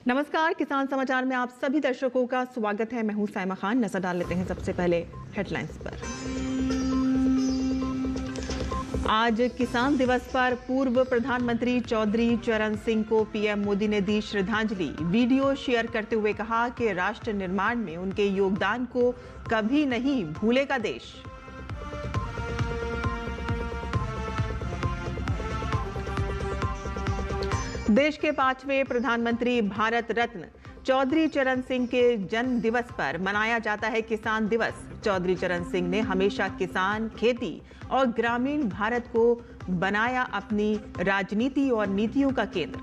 नमस्कार, किसान समाचार में आप सभी दर्शकों का स्वागत है। मैं हूं साइमा खान। नजर डाल लेते हैं सबसे पहले हेडलाइंस पर। आज किसान दिवस पर पूर्व प्रधानमंत्री चौधरी चरण सिंह को पीएम मोदी ने दी श्रद्धांजलि। वीडियो शेयर करते हुए कहा कि राष्ट्र निर्माण में उनके योगदान को कभी नहीं भूलेगा देश। देश के 5वें प्रधानमंत्री भारत रत्न चौधरी चरण सिंह के जन्म दिवस पर मनाया जाता है किसान दिवस। चौधरी चरण सिंह ने हमेशा किसान, खेती और ग्रामीण भारत को बनाया अपनी राजनीति और नीतियों का केंद्र।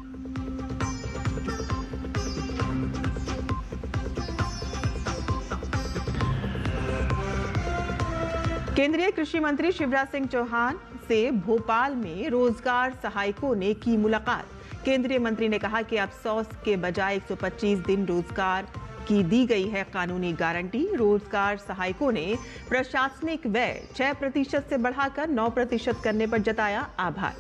केंद्रीय कृषि मंत्री शिवराज सिंह चौहान से भोपाल में रोजगार सहायकों ने की मुलाकात। केंद्रीय मंत्री ने कहा कि अब 100 के बजाय 125 दिन रोजगार की दी गई है कानूनी गारंटी। रोजगार सहायकों ने प्रशासनिक व्यय 6% से बढ़ाकर 9% करने पर जताया आभार।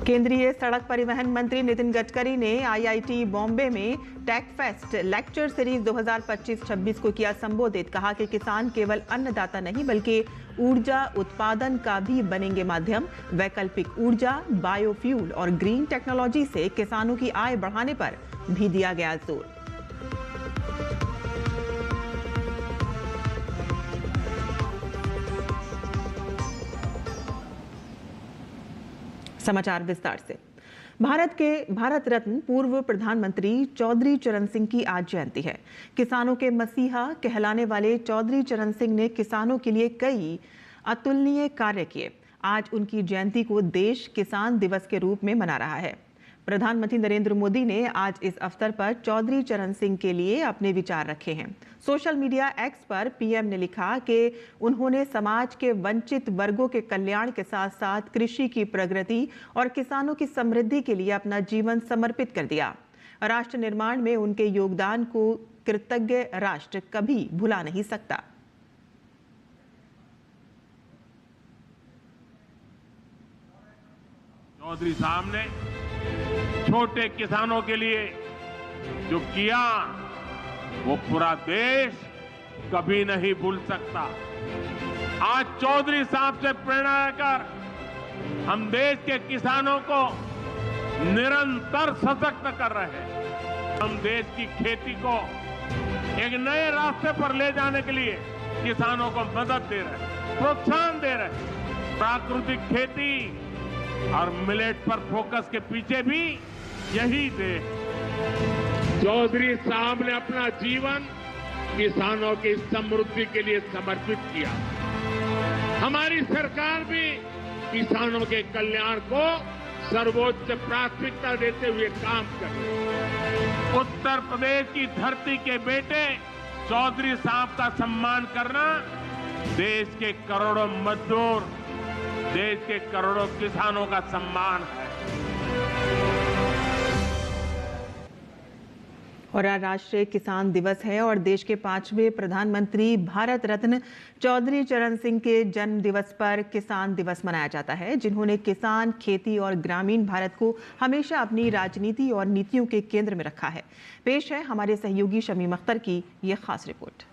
केंद्रीय सड़क परिवहन मंत्री नितिन गडकरी ने आईआईटी बॉम्बे में टेक फेस्ट लेक्चर सीरीज 2025-26 को किया संबोधित। कहा कि किसान केवल अन्नदाता नहीं बल्कि ऊर्जा उत्पादन का भी बनेंगे माध्यम। वैकल्पिक ऊर्जा, बायोफ्यूल और ग्रीन टेक्नोलॉजी से किसानों की आय बढ़ाने पर भी दिया गया जोर। समाचार विस्तार से। भारत रत्न पूर्व प्रधानमंत्री चौधरी चरण सिंह की आज जयंती है। किसानों के मसीहा कहलाने वाले चौधरी चरण सिंह ने किसानों के लिए कई अतुलनीय कार्य किए। आज उनकी जयंती को देश किसान दिवस के रूप में मना रहा है। प्रधानमंत्री नरेंद्र मोदी ने आज इस अवसर पर चौधरी चरण सिंह के लिए अपने विचार रखे हैं। सोशल मीडिया एक्स पर पीएम ने लिखा कि उन्होंने समाज के वंचित वर्गों के कल्याण के साथ साथ कृषि की प्रगति और किसानों की समृद्धि के लिए अपना जीवन समर्पित कर दिया। राष्ट्र निर्माण में उनके योगदान को कृतज्ञ राष्ट्र कभी भुला नहीं सकता। चौधरी साहब ने छोटे किसानों के लिए जो किया वो पूरा देश कभी नहीं भूल सकता। आज चौधरी साहब से प्रेरणा लेकर हम देश के किसानों को निरंतर सशक्त कर रहे हैं। हम देश की खेती को एक नए रास्ते पर ले जाने के लिए किसानों को मदद दे रहे हैं, प्रोत्साहन दे रहे हैं। प्राकृतिक खेती और मिलेट पर फोकस के पीछे भी यही देश। चौधरी साहब ने अपना जीवन किसानों की समृद्धि के लिए समर्पित किया। हमारी सरकार भी किसानों के कल्याण को सर्वोच्च प्राथमिकता देते हुए काम कर रही है। उत्तर प्रदेश की धरती के बेटे चौधरी साहब का सम्मान करना देश के करोड़ों मजदूर, देश के करोड़ों किसानों का सम्मान है। और आज राष्ट्रीय किसान दिवस है और देश के 5वें प्रधानमंत्री भारत रत्न चौधरी चरण सिंह के जन्म दिवस पर किसान दिवस मनाया जाता है, जिन्होंने किसान, खेती और ग्रामीण भारत को हमेशा अपनी राजनीति और नीतियों के केंद्र में रखा है। पेश है हमारे सहयोगी शमीम अख्तर की ये खास रिपोर्ट।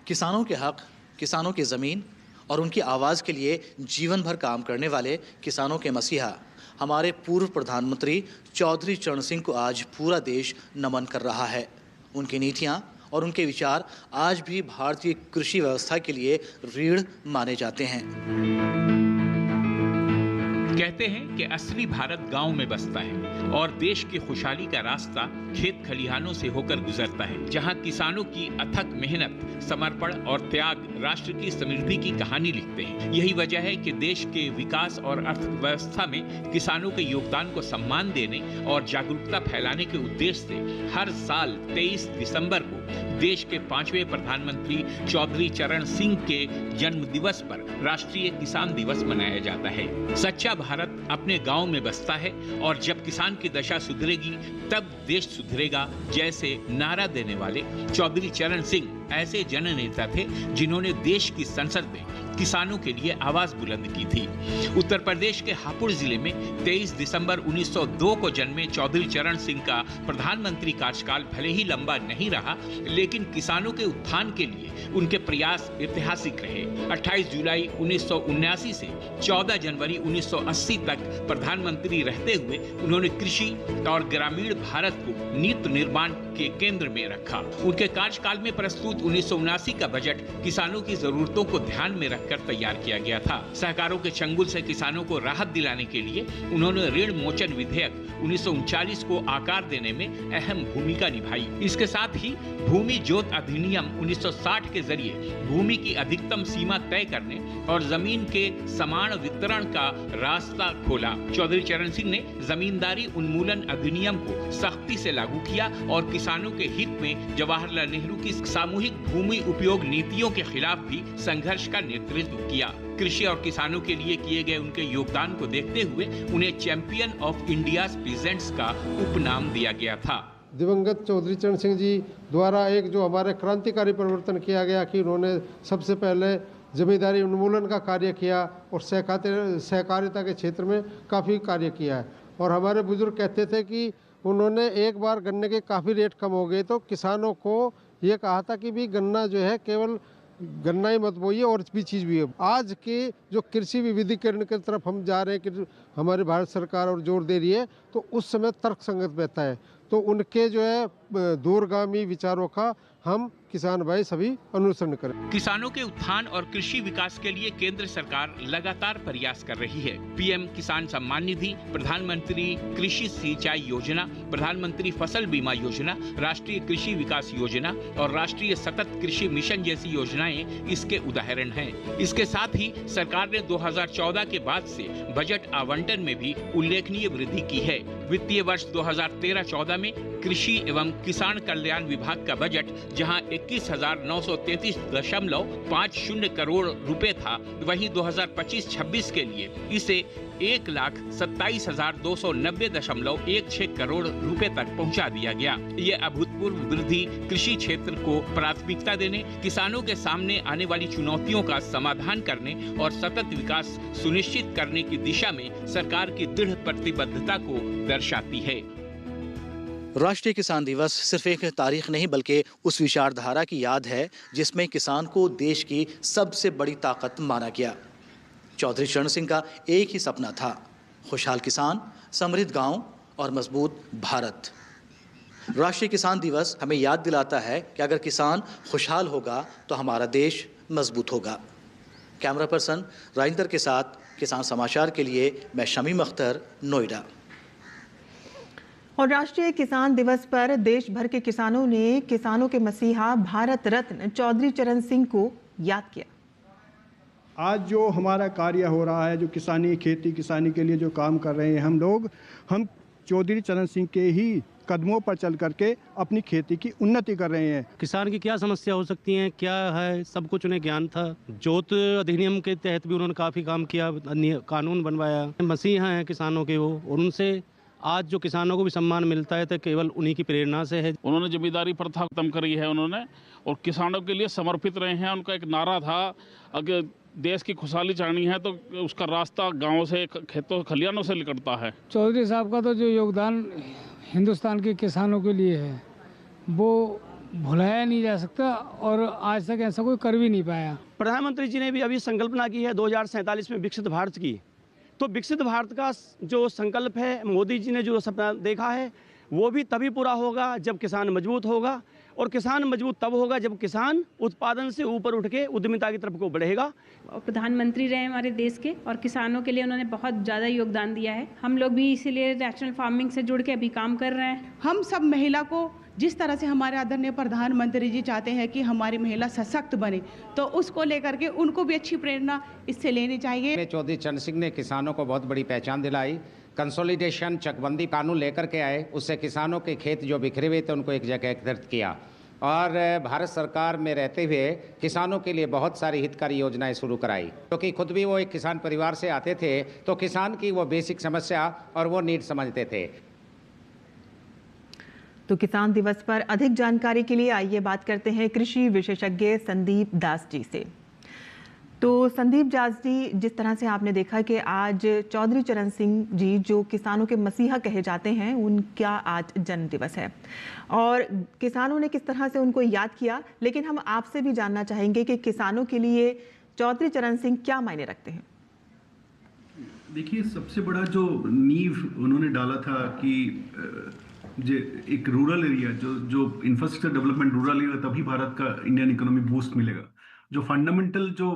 किसानों के हक, किसानों की जमीन और उनकी आवाज़ के लिए जीवन भर काम करने वाले किसानों के मसीहा हमारे पूर्व प्रधानमंत्री चौधरी चरण सिंह को आज पूरा देश नमन कर रहा है। उनकी नीतियां और उनके विचार आज भी भारतीय कृषि व्यवस्था के लिए रीढ़ माने जाते हैं। कहते हैं कि असली भारत गांव में बसता है और देश की खुशहाली का रास्ता खेत खलिहानों से होकर गुजरता है, जहां किसानों की अथक मेहनत, समर्पण और त्याग राष्ट्र की समृद्धि की कहानी लिखते हैं। यही वजह है कि देश के विकास और अर्थव्यवस्था में किसानों के योगदान को सम्मान देने और जागरूकता फैलाने के उद्देश्य से हर साल 23 दिसंबर को देश के 5वें प्रधानमंत्री चौधरी चरण सिंह के जन्म दिवस पर राष्ट्रीय किसान दिवस मनाया जाता है। सच्चा भारत अपने गांव में बसता है और जब किसान की दशा सुधरेगी तब देश सुधरेगा, जैसे नारा देने वाले चौधरी चरण सिंह ऐसे जननेता थे जिन्होंने देश की संसद में किसानों के लिए आवाज बुलंद की थी। उत्तर प्रदेश के हापुड़ जिले में 23 दिसंबर 1902 को जन्मे चौधरी चरण सिंह का प्रधानमंत्री कार्यकाल भले ही लंबा नहीं रहा, लेकिन किसानों के उत्थान के लिए उनके प्रयास ऐतिहासिक रहे। 28 जुलाई 1979 से 14 जनवरी 1980 तक प्रधानमंत्री रहते हुए उन्होंने कृषि और ग्रामीण भारत को नीति निर्माण के केंद्र में रखा। उनके कार्यकाल में प्रस्तुत 1979 का बजट किसानों की जरूरतों को ध्यान में रखकर तैयार किया गया था। सहकारों के चंगुल से किसानों को राहत दिलाने के लिए उन्होंने ऋण मोचन विधेयक 1939 को आकार देने में अहम भूमिका निभाई। इसके साथ ही भूमि जोत अधिनियम 1960 के जरिए भूमि की अधिकतम सीमा तय करने और जमीन के समान वितरण का रास्ता खोला। चौधरी चरण सिंह ने जमींदारी उन्मूलन अधिनियम को सख्ती से लागू किया और किसानों के हित में जवाहरलाल नेहरू की सामूहिक भूमि उपयोग नीतियों के खिलाफ भी संघर्ष का नेतृत्व किया। कृषि और किसानों के लिए किए गए उनके योगदान को देखते हुए उन्हें चैंपियन ऑफ इंडियाज पीजेंट्स का उपनाम दिया गया था। दिवंगत चौधरी चरण सिंह जी द्वारा एक जो हमारे क्रांतिकारी परिवर्तन किया गया कि उन्होंने सबसे पहले जमींदारी उन्मूलन का कार्य किया और सहकारिता के क्षेत्र में काफ़ी कार्य किया है। और हमारे बुजुर्ग कहते थे कि उन्होंने एक बार गन्ने के काफ़ी रेट कम हो गए तो किसानों को ये कहा था कि भी गन्ना जो है केवल गन्ना ही मत बोइए और भी चीज़ भी है। आज के जो कृषि विविधीकरण की तरफ हम जा रहे हैं कि हमारी भारत सरकार और जोर दे रही है, तो उस समय तर्कसंगत बहता है। तो उनके जो है दूरगामी विचारों का हम किसान भाई सभी अनुसरण करें। किसानों के उत्थान और कृषि विकास के लिए केंद्र सरकार लगातार प्रयास कर रही है। पीएम किसान सम्मान निधि, प्रधानमंत्री कृषि सिंचाई योजना, प्रधानमंत्री फसल बीमा योजना, राष्ट्रीय कृषि विकास योजना और राष्ट्रीय सतत कृषि मिशन जैसी योजनाएं इसके उदाहरण हैं। इसके साथ ही सरकार ने 2014 के बाद से बजट आवंटन में भी उल्लेखनीय वृद्धि की है। वित्तीय वर्ष 2013-14 में कृषि एवं किसान कल्याण विभाग का बजट जहां 21,933.50 करोड़ रुपए था, वहीं 2025-26 के लिए इसे 1,27,290.16 करोड़ रुपए तक पहुंचा दिया गया। ये अभूतपूर्व वृद्धि कृषि क्षेत्र को प्राथमिकता देने, किसानों के सामने आने वाली चुनौतियों का समाधान करने और सतत विकास सुनिश्चित करने की दिशा में सरकार की दृढ़ प्रतिबद्धता को दर्शाती है। राष्ट्रीय किसान दिवस सिर्फ एक तारीख नहीं बल्कि उस विचारधारा की याद है जिसमें किसान को देश की सबसे बड़ी ताकत माना गया। चौधरी चरण सिंह का एक ही सपना था, खुशहाल किसान, समृद्ध गांव और मजबूत भारत। राष्ट्रीय किसान दिवस हमें याद दिलाता है कि अगर किसान खुशहाल होगा तो हमारा देश मजबूत होगा। कैमरा पर्सन राजिंदर के साथ किसान समाचार के लिए मैं शमीम अख्तर, नोएडा। और राष्ट्रीय किसान दिवस पर देश भर के किसानों ने किसानों के मसीहा भारत रत्न चौधरी चरण सिंह को याद किया। आज जो हमारा कार्य हो रहा है, जो किसानी खेती किसानी के लिए जो काम कर रहे हैं हम चौधरी चरण सिंह के ही कदमों पर चल करके अपनी खेती की उन्नति कर रहे हैं। किसान की क्या समस्या हो सकती है, क्या है, सब कुछ उन्हें ज्ञान था। जोत अधिनियम के तहत भी उन्होंने काफ़ी काम किया, कानून बनवाया। मसीहा हैं किसानों के वो, और उनसे आज जो किसानों को भी सम्मान मिलता है तो केवल उन्हीं की प्रेरणा से है। उन्होंने जमींदारी प्रथा खत्म करी है उन्होंने, और किसानों के लिए समर्पित रहे हैं। उनका एक नारा था, अगर देश की खुशहाली चाहनी है तो उसका रास्ता गाँव से, खेतों खलियानों से निकलता है। चौधरी साहब का तो जो योगदान हिंदुस्तान के किसानों के लिए है वो भुलाया नहीं जा सकता, और आज तक ऐसा कोई कर भी नहीं पाया। प्रधानमंत्री जी ने भी अभी संकल्पना की है 2047 में विकसित भारत की। तो विकसित भारत का जो संकल्प है, मोदी जी ने जो सपना देखा है, वो भी तभी पूरा होगा जब किसान मजबूत होगा, और किसान मजबूत तब होगा जब किसान उत्पादन से ऊपर उठ के उद्यमिता की तरफ को बढ़ेगा। प्रधानमंत्री रहे हमारे देश के, और किसानों के लिए उन्होंने बहुत ज़्यादा योगदान दिया है। हम लोग भी इसीलिए नेशनल फार्मिंग से जुड़ के अभी काम कर रहे हैं। हम सब महिला को जिस तरह से हमारे आदरणीय प्रधानमंत्री जी चाहते हैं कि हमारी महिला सशक्त बने, तो उसको लेकर के उनको भी अच्छी प्रेरणा इससे लेनी चाहिए। चौधरी चरण सिंह ने किसानों को बहुत बड़ी पहचान दिलाई। कंसोलिडेशन चकबंदी कानून लेकर के आए, उससे किसानों के खेत जो बिखरे हुए थे उनको एक जगह एकत्रित किया, और भारत सरकार में रहते हुए किसानों के लिए बहुत सारी हितकारी योजनाएं शुरू कराई। क्योंकि खुद भी वो एक किसान परिवार से आते थे, तो किसान की वो बेसिक समस्या और वो नीड समझते थे। तो किसान दिवस पर अधिक जानकारी के लिए आइए बात करते हैं कृषि विशेषज्ञ संदीप दास जी से। तो संदीप जाज जी, जिस तरह से आपने देखा कि आज चौधरी चरण सिंह जी जो किसानों के मसीहा कहे जाते हैं, उनका आज जन्म दिवस है और किसानों ने किस तरह से उनको याद किया, लेकिन हम आपसे भी जानना चाहेंगे कि किसानों के लिए चौधरी चरण सिंह क्या मायने रखते हैं। देखिए, सबसे बड़ा जो नींव उन्होंने डाला था कि एक रूरल एरिया जो इंफ्रास्ट्रक्चर डेवलपमेंट रूरल एरिया, तभी भारत का इंडियन इकोनॉमी बूस्ट मिलेगा। जो फंडामेंटल जो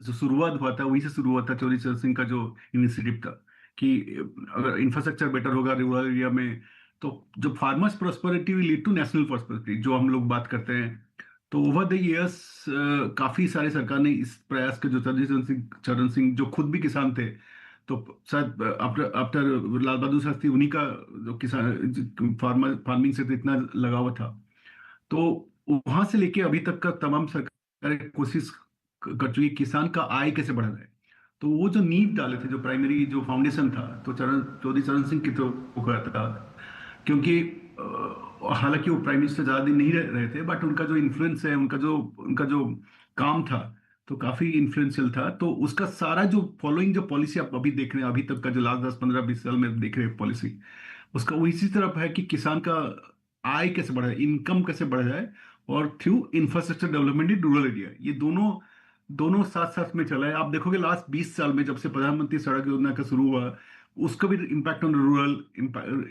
शुरुआत हुआ था वहीं से शुरू हुआ था चौधरी चरण सिंह का जो इनिशिएटिव था कि अगर इंफ्रास्ट्रक्चर बेटर होगा रूरल एरिया में तो जो farmers prosperity will lead to national prosperity, जो हम लोग बात करते हैं। तो ओवर द इयर्स काफ़ी सारे सरकार ने इस प्रयास के जो चौधरी चरण सिंह जो खुद भी किसान थे, तो शायद आफ्टर लाल बहादुर शास्त्री उन्हीं का जो किसान फार्मिंग से तो इतना लगाव था, तो वहां से लेके अभी तक का तमाम सरकारें कोशिश कर चुकी किसान का आय कैसे बढ़ा जाए। तो वो जो नींव डाले थे, जो प्राइमरी जो फाउंडेशन था, तो चौधरी चरण सिंह की तो वो करता था, क्योंकि हालांकि वो प्राइम मिनिस्टर ज़्यादा दिन नहीं रहे थे, बट उनका जो इन्फ्लुएंस है, उनका जो काम था तो काफ़ी इन्फ्लुएंशियल था। तो उसका सारा जो फॉलोइंग जो पॉलिसी आप अभी देख रहे हैं, अभी तक का जो लास्ट 10-15-20 साल में देख रहे हैं पॉलिसी, उसका वो इसी तरफ है कि किसान का आय कैसे बढ़ा जाए, इनकम कैसे बढ़ा जाए, और through infrastructure development in rural area. ये दोनों साथ साथ में चला है। आप देखोगे लास्ट 20 साल में जब से प्रधानमंत्री सड़क योजना का शुरू हुआ, उसका भी इम्पैक्ट ऑन रूरल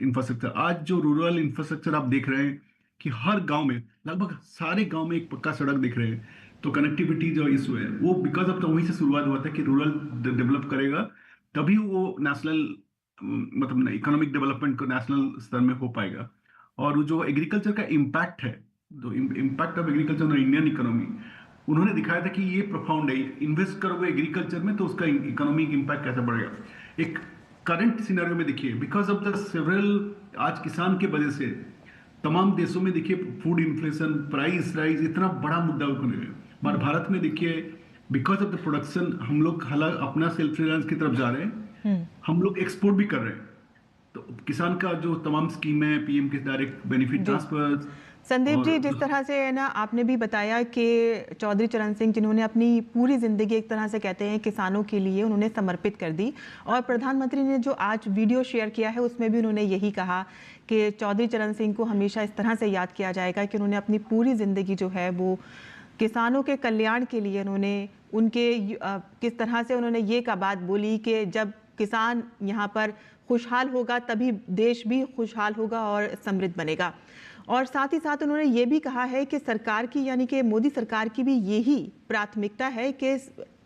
इंफ्रास्ट्रक्चर। आज जो रूरल इंफ्रास्ट्रक्चर आप देख रहे हैं कि हर गांव में, लगभग सारे गांव में एक पक्का सड़क दिख रहे हैं। तो कनेक्टिविटी जो इशू है वो बिकॉज ऑफ तो वहीं से शुरुआत हुआ था कि रूरल डेवलप करेगा तभी वो नेशनल मतलब इकोनॉमिक डेवलपमेंट को नेशनल स्तर में हो पाएगा। और जो एग्रीकल्चर का इम्पैक्ट है, जो impact of agriculture on Indian economy, उन्होंने दिखाया था कि ये प्रोफाउंड है। इन्वेस्ट करोगे एग्रीकल्चर में तो उसका इकोनॉमिक इम्पैक्ट कैसे बढ़ेगा। एक करंट सिनेरियो में देखिए, बिकॉज ऑफ द सेवरल, आज किसान के वजह से तमाम देशों में देखिए फूड इन्फ्लेशन, प्राइस राइज इतना बड़ा मुद्दा बने हुए। पर भारत में देखिए बिकॉज ऑफ द प्रोडक्शन हम लोग हालांकि अपना सेल्फ रिलायंस की तरफ जा रहे हैं, हम लोग एक्सपोर्ट भी कर रहे हैं। तो किसान का जो तमाम स्कीम है, पीएम के direct benefit transfer. Sandeep ji, जिस तरह से है ना आपने भी बताया कि चौधरी चरण सिंह जिन्होंने अपनी पूरी ज़िंदगी एक तरह से कहते हैं किसानों के लिए उन्होंने समर्पित कर दी, और प्रधानमंत्री ने जो आज वीडियो शेयर किया है उसमें भी उन्होंने यही कहा कि चौधरी चरण सिंह को हमेशा इस तरह से याद किया जाएगा कि उन्होंने अपनी पूरी ज़िंदगी जो है वो किसानों के कल्याण के लिए उन्होंने उनके किस तरह से उन्होंने ये का बात बोली कि जब किसान यहाँ पर खुशहाल होगा तभी देश भी खुशहाल होगा और समृद्ध बनेगा। और साथ ही साथ उन्होंने ये भी कहा है कि सरकार की यानी कि मोदी सरकार की भी यही प्राथमिकता है कि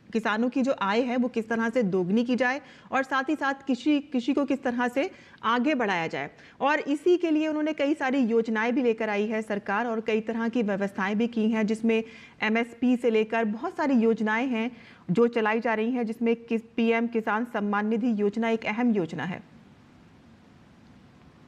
किसानों की जो आय है वो किस तरह से दोगुनी की जाए और साथ ही साथ कृषि को किस तरह से आगे बढ़ाया जाए। और इसी के लिए उन्होंने कई सारी योजनाएं भी लेकर आई है सरकार और कई तरह की व्यवस्थाएं भी की हैं, जिसमें एमएसपी से लेकर बहुत सारी योजनाएं हैं जो चलाई जा रही हैं, जिसमें पीएम किसान सम्मान निधि योजना एक अहम योजना है।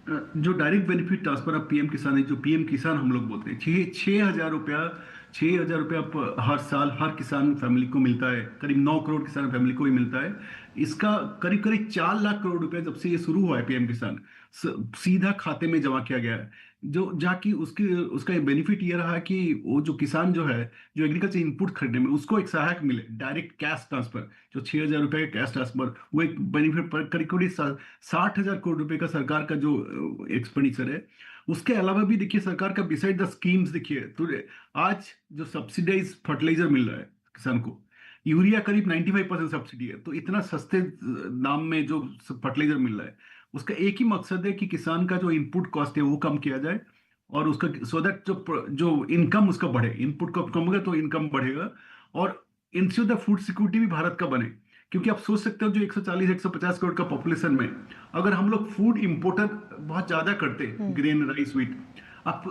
जो direct benefit transfer of PM किसान है, जो पीएम किसान हम लोग बोलते हैं, 6,000 रुपया हर साल हर किसान फैमिली को मिलता है। करीब 9 करोड़ किसान फैमिली को ही मिलता है। इसका करीब 4 लाख करोड़ रुपया जब से ये शुरू हुआ है पीएम किसान सीधा खाते में जमा किया गया है। जो जाकि उसका बेनिफिट ये रहा कि वो जो किसान जो है जो एग्रीकल्चर इनपुट खरीदने में उसको एक सहायक मिले, डायरेक्ट कैश ट्रांसफर, जो 6,000 रुपये का कैश ट्रांसफर, वो एक बेनिफिट पर करीब 60,000 करोड़ रुपए का सरकार का जो एक्सपेंडिचर है। उसके अलावा भी देखिए सरकार का बिसाइड द स्कीम्स देखिए, तो आज जो सब्सिडाइज फर्टिलाइजर मिल रहा है किसान को, यूरिया करीब 95% सब्सिडी है। तो इतना सस्ते दाम में जो फर्टिलाइजर मिल रहा है, उसका एक ही मकसद है कि किसान का जो इनपुट कॉस्ट है वो कम किया जाए और उसका सो दैट जो इनकम उसका बढ़े। इनपुट कॉस्ट कम होगा तो इनकम बढ़ेगा और इंश्योर द फूड सिक्योरिटी भी भारत का बने। क्योंकि आप सोच सकते हो जो 140-150 करोड़ का पॉपुलेशन में अगर हम लोग फूड इम्पोर्टर बहुत ज्यादा करते, ग्रेन, राइस, व्हीट, आप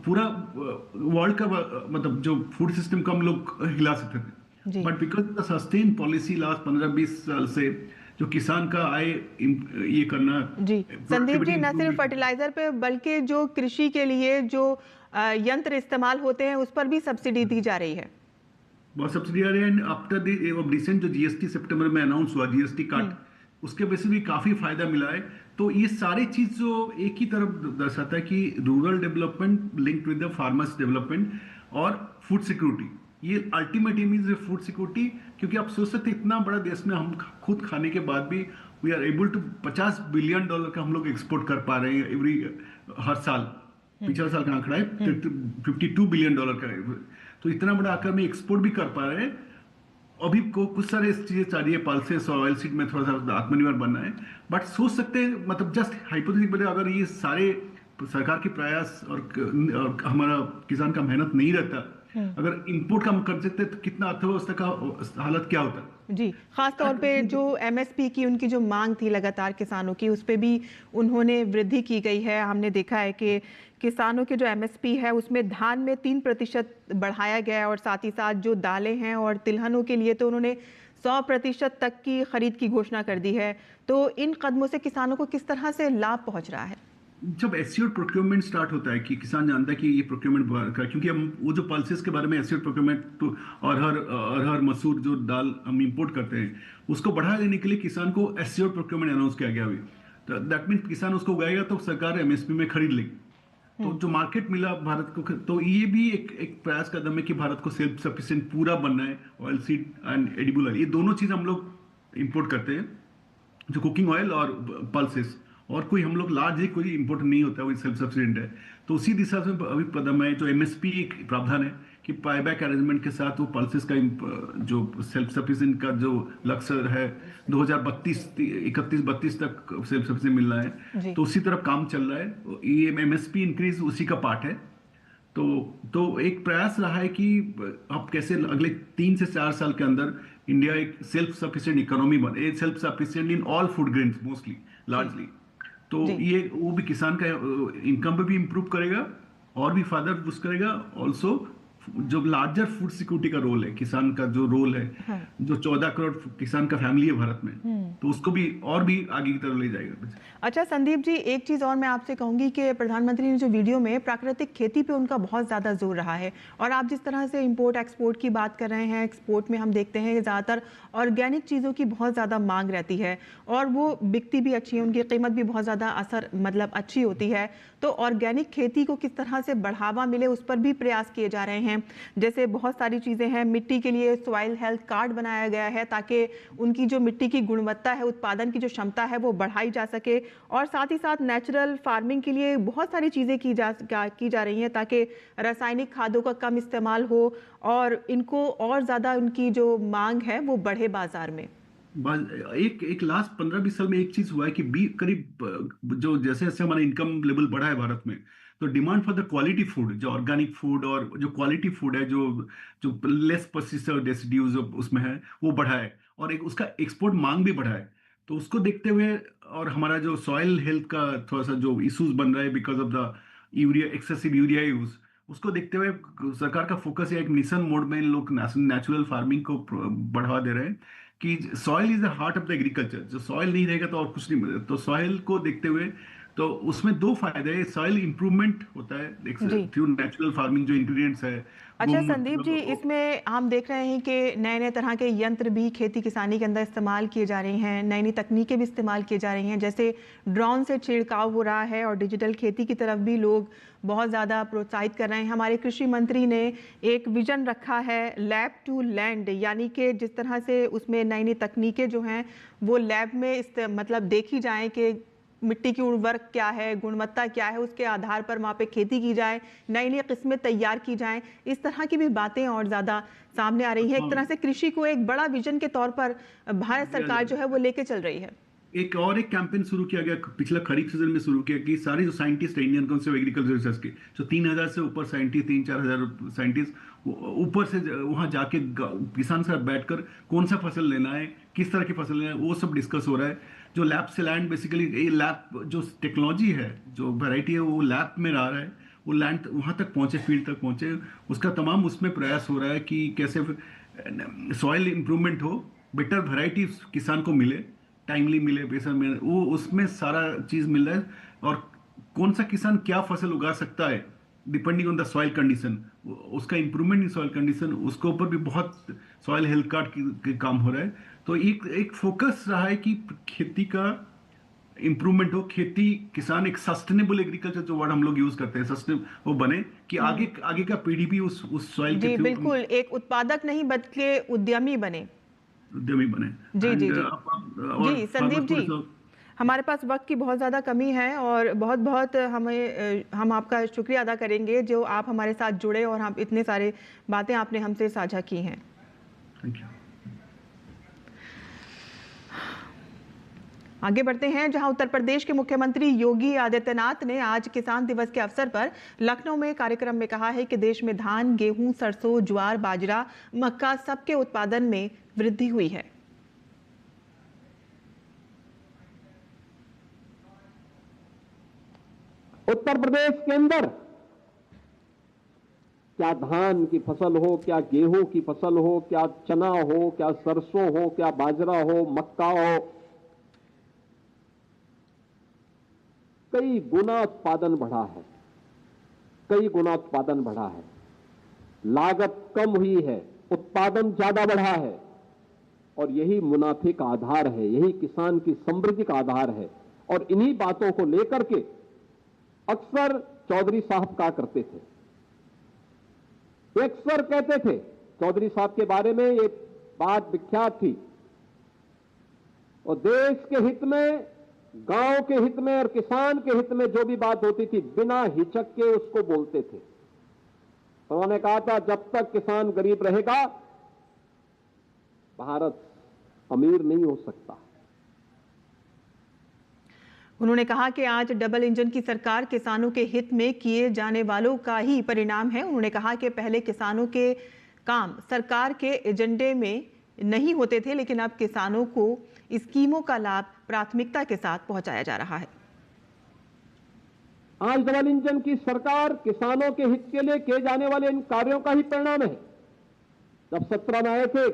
पूरा वर्ल्ड का मतलब जो फूड सिस्टम को हम लोग हिला सकते थे। But because the sustain policy last 15-20 साल से जो किसान का आय ये करना। जी संदीप जी, न सिर्फ फर्टिलाइजर पे बल्कि जो कृषि के लिए जो यंत्र इस्तेमाल होते हैं उस पर भी सब्सिडी दी जा रही है। बहुत सब्सिडी आ रही है। आफ्टर द रिसेंट जो जीएसटी सितंबर में अनाउंस हुआ, जीएसटी कट, उसके वजह से भी काफी फायदा मिला है। तो ये सारी चीज जो एक ही तरफ दर्शाता है कि rural development linked with the farmers development और फूड सिक्योरिटी, ये ultimate aim is food security, क्योंकि आप सोच सकते इतना बड़ा देश में हम खुद खाने के बाद भी we are able to $50 billion का हम लोग एक्सपोर्ट कर पा रहे हैं हर साल। पिछले साल का आंकड़ा है $52 बिलियन का है। तो इतना बड़ा आकार में एक्सपोर्ट भी कर पा रहे हैं। अभी को कुछ सारे चीजें चाहिए है, पल्सेस और ऑयल सीड में थोड़ा सा आत्मनिर्भर बनना है, बट सोच सकते हैं मतलब जस्ट हाइपोथेटिकल बने अगर ये सारे सरकार के प्रयास और हमारा किसान का मेहनत नहीं रहता, अगर इंपोर्ट कम कर सकते तो कितना अर्थव्यवस्था का हालत क्या होता जी। खास तौर पे जो एमएसपी की उनकी जो मांग थी लगातार किसानों की, उस पे भी उन्होंने वृद्धि की गई है। हमने देखा है कि किसानों के जो एमएसपी है उसमें धान में 3% बढ़ाया गया है और साथ ही साथ जो दालें हैं और तिलहनों के लिए तो उन्होंने 100% तक की खरीद की घोषणा कर दी है। तो इन कदमों से किसानों को किस तरह से लाभ पहुंच रहा है? जब एस्योर्ड प्रोक्योरमेंट स्टार्ट होता है कि किसान जानता है कि ये प्रोक्योरमेंट का, क्योंकि हम वो जो पल्सेस के बारे में एस्योर्ड प्रोक्योरमेंट और हर मसूर जो दाल हम इंपोर्ट करते हैं उसको बढ़ा देने के लिए किसान को एस्योर्ड प्रोक्योरमेंट अनाउंस किया गया अभी। तो दैट मीन्स किसान उसको उगाएगा तो सरकार एमएसपी में खरीद लेगी, तो जो मार्केट मिला भारत को, तो ये भी एक प्रयास कदम है कि भारत को सेल्फ सफिशिएंट पूरा बनना है। Oil seed and edible oil, ये दोनों चीज हम लोग इंपोर्ट करते हैं, जो कुकिंग ऑयल और पल्सेस, और कोई हम लोग लार्ज कोई इंपोर्ट नहीं होता है, वो सेल्फ सफिशिएंट है। तो उसी दिशा से अभी कदम है, जो एमएसपी एक प्रावधान है कि बायबैक अरेंजमेंट के साथ वो पल्सेस का जो सेल्फ सफिशिएंट का जो लक्ष्य है 2031-32 तक सेल्फ सफिशिएंट मिलना है, तो उसी तरफ काम चल रहा है। ये एमएसपी इंक्रीज उसी का पार्ट है। तो एक प्रयास रहा है कि अब कैसे अगले 3 से 4 साल के अंदर इंडिया एक सेल्फ सफिशिएंट इकोनॉमी बने, self sufficient in all food grains mostly largely. तो ये वो भी किसान का इनकम पे भी इम्प्रूव करेगा और भी फायदा बूस्ट करेगा। ऑल्सो जो लार्जर फूड सिक्योरिटी का रोल है, किसान का जो रोल है, जो 14 करोड़ किसान का फैमिली है भारत में, तो उसको भी और भी आगे की तरफ ले जाएगा। अच्छा संदीप जी, एक चीज़ और मैं आपसे कहूंगी कि प्रधानमंत्री ने जो वीडियो में प्राकृतिक खेती पे उनका बहुत ज़्यादा जोर रहा है, और आप जिस तरह से इंपोर्ट एक्सपोर्ट की बात कर रहे हैं, एक्सपोर्ट में हम देखते हैं ज़्यादातर ऑर्गेनिक चीज़ों की बहुत ज़्यादा मांग रहती है और वो बिकती भी अच्छी है, उनकी कीमत भी बहुत ज़्यादा अच्छी होती है। तो ऑर्गेनिक खेती को किस तरह से बढ़ावा मिले उस पर भी प्रयास किए जा रहे हैं। जैसे बहुत सारी चीज़ें हैं, मिट्टी के लिए सॉइल हेल्थ कार्ड बनाया गया है ताकि उनकी जो मिट्टी की गुणवत्ता है, उत्पादन की जो क्षमता है वो बढ़ाई जा सके, और साथ ही साथ नेचुरल फार्मिंग के लिए बहुत सारी चीज़ें की जा रही हैं ताकि रासायनिक खादों का कम इस्तेमाल हो और इनको और ज़्यादा उनकी जो मांग है वो बढ़े बाजार में। एक लास्ट 15-20 साल में एक चीज हुआ है कि करीब जो जैसे जैसे हमारा इनकम लेवल बढ़ा है भारत में, तो demand for the quality food, जो ऑर्गेनिक फूड और जो क्वालिटी फूड है, जो लेस पेस्टिसाइड रेसिड्यूज उसमें है, वो बढ़ा है, और एक उसका एक्सपोर्ट मांग भी बढ़ा है। तो उसको देखते हुए और हमारा जो सॉइल हेल्थ का थोड़ा सा जो इश्यूज बन रहा है because of the excessive urea use, उसको देखते हुए सरकार का फोकस है एक मिशन मोड में इन लोग नेचुरल फार्मिंग को बढ़ावा दे रहे हैं कि soil is the heart of the agriculture. जो सॉइल नहीं रहेगा तो और कुछ नहीं मिलेगा। तो सॉइल को देखते हुए तो उसमें 2 फायदे हैं, सॉइल इंप्रूवमेंट होता है थ्रू नेचुरल फार्मिंग जो इंग्रेडिएंट्स है। अच्छा संदीप जी, इसमें हम देख रहे हैं कि नए नए तरह के यंत्र भी खेती किसानी के अंदर इस्तेमाल किए जा रही हैं, नई नई तकनीकें भी इस्तेमाल की जा रही हैं, जैसे ड्रोन से छिड़काव हो रहा है और डिजिटल खेती की तरफ भी लोग बहुत ज़्यादा प्रोत्साहित कर रहे हैं। हमारे कृषि मंत्री ने एक विजन रखा है लैब टू लैंड, यानी कि जिस तरह से उसमें नई नई तकनीकें जो हैं वो लैब में मतलब देखी जाएँ कि मिट्टी की उर्वरक क्या है, गुणवत्ता क्या है, उसके आधार पर वहाँ पे खेती की जाए, नई नई किस्में तैयार की जाएं। इस तरह की भी बातें और ज़्यादा सामने आ रही है। एक तरह से कृषि को एक बड़ा विजन के तौर पर भारत सरकार जो है वो लेके चल रही है। एक कैंपेन शुरू किया गया पिछला खरीफ सीजन में शुरू किया कि सारे जो साइंटिस्ट है Indian council of agriculture research के, जो 3000 से ऊपर साइंटिस्ट, 3-4 हजार साइंटिस्ट ऊपर से वहाँ जाके किसान से बैठकर कौन सा फसल लेना है, किस तरह की फसल लेना है, वो सब डिस्कस हो रहा है। जो लैब से लैंड, बेसिकली ये लैब जो टेक्नोलॉजी है, जो वैरायटी है, वो लैब में रह रहा है, वो लैंड वहाँ तक पहुँचे, फील्ड तक पहुँचे, उसका तमाम उसमें प्रयास हो रहा है कि कैसे सॉइल इम्प्रूवमेंट हो, बेटर वैरायटी किसान को मिले, टाइमली मिले, पैसा मिले, वो उसमें सारा चीज़ मिल रहा है। और कौन सा किसान क्या फसल उगा सकता है depending on the soil condition, उसका इम्प्रूवमेंट इन सॉइल कंडीशन, उसके ऊपर भी बहुत सॉइल हेल्थ कार्ड की काम हो रहा है। तो एक फोकस रहा है कि खेती का इम्प्रूवमेंट हो, खेती किसान एक सस्टेनेबल एग्रीकल्चर जो वर्ड हम लोग यूज करते हैं सस्टेनेबल वो बने कि आगे का पीढ़ी भी उस सॉइल के जी बिल्कुल एक उत्पादक नहीं बल्कि उद्यमी बने। जी जी जी संदीप जी, हमारे पास वक्त की बहुत ज़्यादा कमी है और बहुत बहुत हम आपका शुक्रिया अदा करेंगे जो आप हमारे साथ जुड़े और हम इतने सारे बातें आपने हमसे साझा की हैं। Thank you. आगे बढ़ते हैं जहां उत्तर प्रदेश के मुख्यमंत्री योगी आदित्यनाथ ने आज किसान दिवस के अवसर पर लखनऊ में कार्यक्रम में कहा है कि देश में धान, गेहूं, सरसों, ज्वार, बाजरा, मक्का सबके उत्पादन में वृद्धि हुई है। उत्तर प्रदेश के अंदर क्या धान की फसल हो, क्या गेहूं की फसल हो, क्या चना हो, क्या सरसों हो, क्या बाजरा हो, मक्का हो, कई गुना उत्पादन बढ़ा है, कई गुना उत्पादन बढ़ा है। लागत कम हुई है, उत्पादन ज्यादा बढ़ा है और यही मुनाफे का आधार है, यही किसान की समृद्धि का आधार है। और इन्हीं बातों को लेकर के अक्सर चौधरी साहब कहा करते थे, अक्सर कहते थे चौधरी साहब के बारे में ये बात विख्यात थी, और देश के हित में, गांव के हित में और किसान के हित में जो भी बात होती थी बिना हिचक के उसको बोलते थे। उन्होंने कहा था जब तक किसान गरीब रहेगा भारत अमीर नहीं हो सकता। उन्होंने कहा कि आज डबल इंजन की सरकार किसानों के हित में किए जाने वालों का ही परिणाम है। उन्होंने कहा कि पहले किसानों के काम सरकार के एजेंडे में नहीं होते थे, लेकिन अब किसानों को स्कीमों का लाभ प्राथमिकता के साथ पहुंचाया जा रहा है। आज डबल इंजन की सरकार किसानों के हित के लिए किए जाने वाले इन कार्यों का ही परिणाम है। जब 17 में आए थे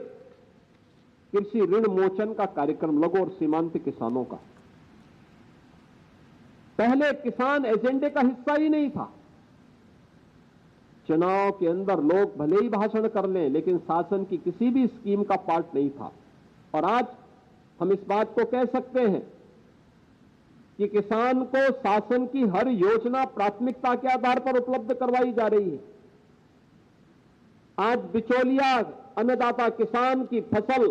कृषि ऋण मोचन का कार्यक्रम लघु और सीमांत किसानों का, पहले किसान एजेंडे का हिस्सा ही नहीं था। चुनाव के अंदर लोग भले ही भाषण कर लें लेकिन शासन की किसी भी स्कीम का पार्ट नहीं था। और आज हम इस बात को कह सकते हैं कि किसान को शासन की हर योजना प्राथमिकता के आधार पर उपलब्ध करवाई जा रही है। आज बिचौलिया अन्नदाता किसान की फसल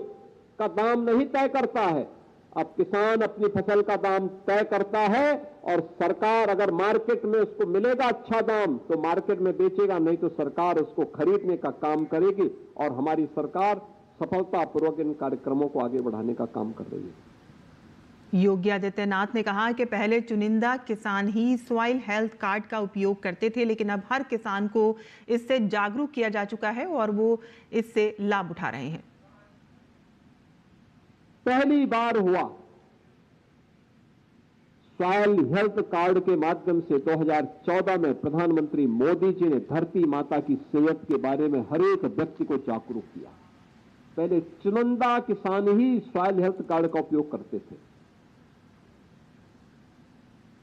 का दाम नहीं तय करता है, अब किसान अपनी फसल का दाम तय करता है और सरकार अगर मार्केट में उसको मिलेगा अच्छा दाम तो मार्केट में बेचेगा, नहीं तो सरकार उसको खरीदने का काम करेगी। और हमारी सरकार सफलतापूर्वक इन कार्यक्रमों को आगे बढ़ाने का काम कर रही है। योगी आदित्यनाथ ने कहा कि पहले चुनिंदा किसान ही सॉइल हेल्थ कार्ड का उपयोग करते थे, लेकिन अब हर किसान को इससे जागरूक किया जा चुका है और वो इससे लाभ उठा रहे हैं। पहली बार हुआ सॉइल हेल्थ कार्ड के माध्यम से 2014 में प्रधानमंत्री मोदी जी ने धरती माता की सेहत के बारे में हर एक व्यक्ति को जागरूक किया। पहले चुनिंदा किसान ही सॉइल हेल्थ कार्ड का उपयोग करते थे।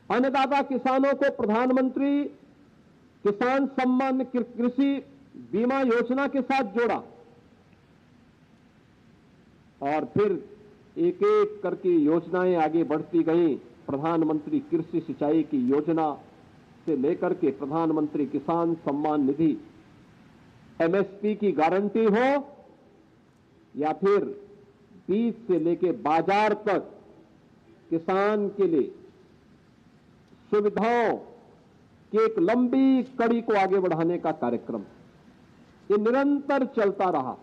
अन्नदाता किसानों को प्रधानमंत्री किसान सम्मान कृषि बीमा योजना के साथ जोड़ा और फिर एक एक करके योजनाएं आगे बढ़ती गई। प्रधानमंत्री कृषि सिंचाई की योजना से लेकर के प्रधानमंत्री किसान सम्मान निधि, एमएसपी की गारंटी हो या फिर बीज से लेके बाजार तक किसान के लिए सुविधाओं की एक लंबी कड़ी को आगे बढ़ाने का कार्यक्रम ये निरंतर चलता रहा।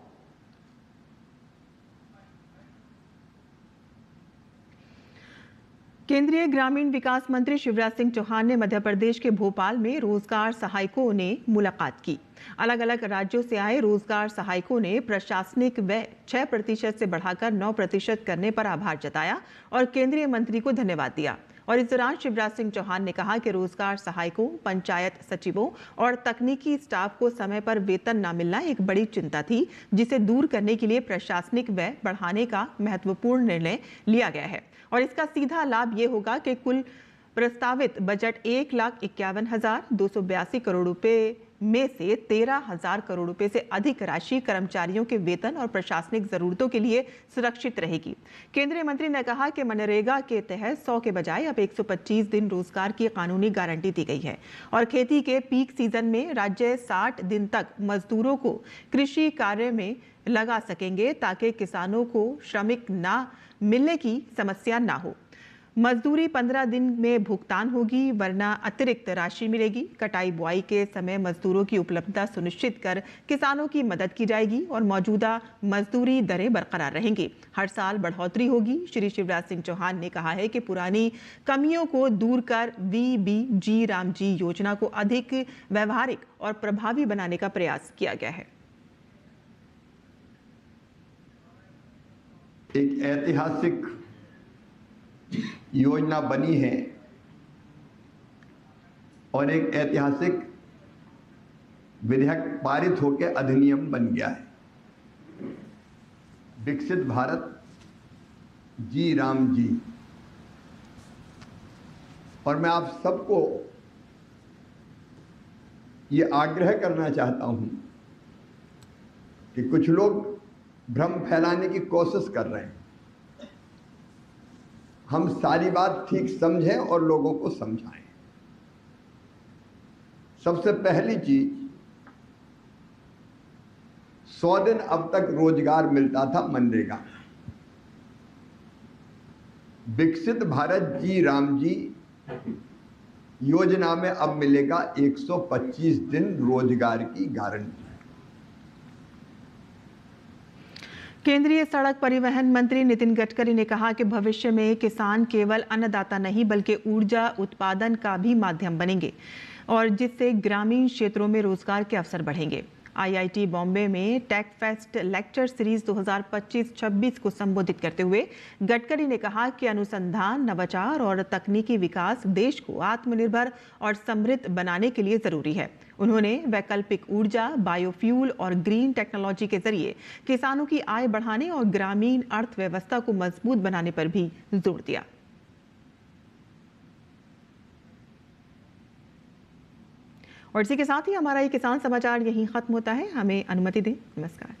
केंद्रीय ग्रामीण विकास मंत्री शिवराज सिंह चौहान ने मध्य प्रदेश के भोपाल में रोजगार सहायकों ने मुलाकात की। अलग अलग राज्यों से आए रोजगार सहायकों ने प्रशासनिक व्यय 6% से बढ़ाकर 9% करने पर आभार जताया और केंद्रीय मंत्री को धन्यवाद दिया। और इस दौरान शिवराज सिंह चौहान ने कहा कि रोजगार सहायकों, पंचायत सचिवों और तकनीकी स्टाफ को समय पर वेतन न मिलना एक बड़ी चिंता थी, जिसे दूर करने के लिए प्रशासनिक व्यय बढ़ाने का महत्वपूर्ण निर्णय लिया गया है। और इसका सीधा लाभ ये होगा कि कुल प्रस्तावित बजट 1,51,282 करोड़ रुपए में से 13,000 करोड़ रुपए से अधिक राशि कर्मचारियों के वेतन और प्रशासनिक जरूरतों के लिए सुरक्षित रहेगी। केंद्रीय मंत्री ने कहा कि मनरेगा के तहत 100 के बजाय अब 125 दिन रोजगार की कानूनी गारंटी दी गई है और खेती के पीक सीजन में राज्य 60 दिन तक मजदूरों को कृषि कार्य में लगा सकेंगे ताकि किसानों को श्रमिक ना मिलने की समस्या ना हो। मजदूरी 15 दिन में भुगतान होगी वरना अतिरिक्त राशि मिलेगी। कटाई बुआई के समय मजदूरों की उपलब्धता सुनिश्चित कर किसानों की मदद की जाएगी और मौजूदा मजदूरी दरें बरकरार रहेंगी। हर साल बढ़ोतरी होगी। श्री शिवराज सिंह चौहान ने कहा है कि पुरानी कमियों को दूर कर VBG रामजी योजना को अधिक व्यवहारिक और प्रभावी बनाने का प्रयास किया गया है। एक ऐतिहासिक योजना बनी है और एक ऐतिहासिक विधेयक पारित होकर अधिनियम बन गया है। विकसित भारत जी राम जी। और मैं आप सबको ये आग्रह करना चाहता हूं कि कुछ लोग भ्रम फैलाने की कोशिश कर रहे हैं। हम सारी बात ठीक समझें और लोगों को समझाएं। सबसे पहली चीज, 100 दिन अब तक रोजगार मिलता था मनरेगा। विकसित भारत जी राम जी योजना में अब मिलेगा 125 दिन रोजगार की गारंटी। केंद्रीय सड़क परिवहन मंत्री नितिन गडकरी ने कहा कि भविष्य में किसान केवल अन्नदाता नहीं बल्कि ऊर्जा उत्पादन का भी माध्यम बनेंगे और जिससे ग्रामीण क्षेत्रों में रोजगार के अवसर बढ़ेंगे। IIT बॉम्बे में टेक फेस्ट लेक्चर सीरीज 2025-26 को संबोधित करते हुए गडकरी ने कहा कि अनुसंधान, नवाचार और तकनीकी विकास देश को आत्मनिर्भर और समृद्ध बनाने के लिए जरूरी है। उन्होंने वैकल्पिक ऊर्जा, बायोफ्यूल और ग्रीन टेक्नोलॉजी के जरिए किसानों की आय बढ़ाने और ग्रामीण अर्थव्यवस्था को मजबूत बनाने पर भी जोर दिया। और इसी के साथ ही हमारा ये किसान समाचार यहीं खत्म होता है। हमें अनुमति दें। नमस्कार।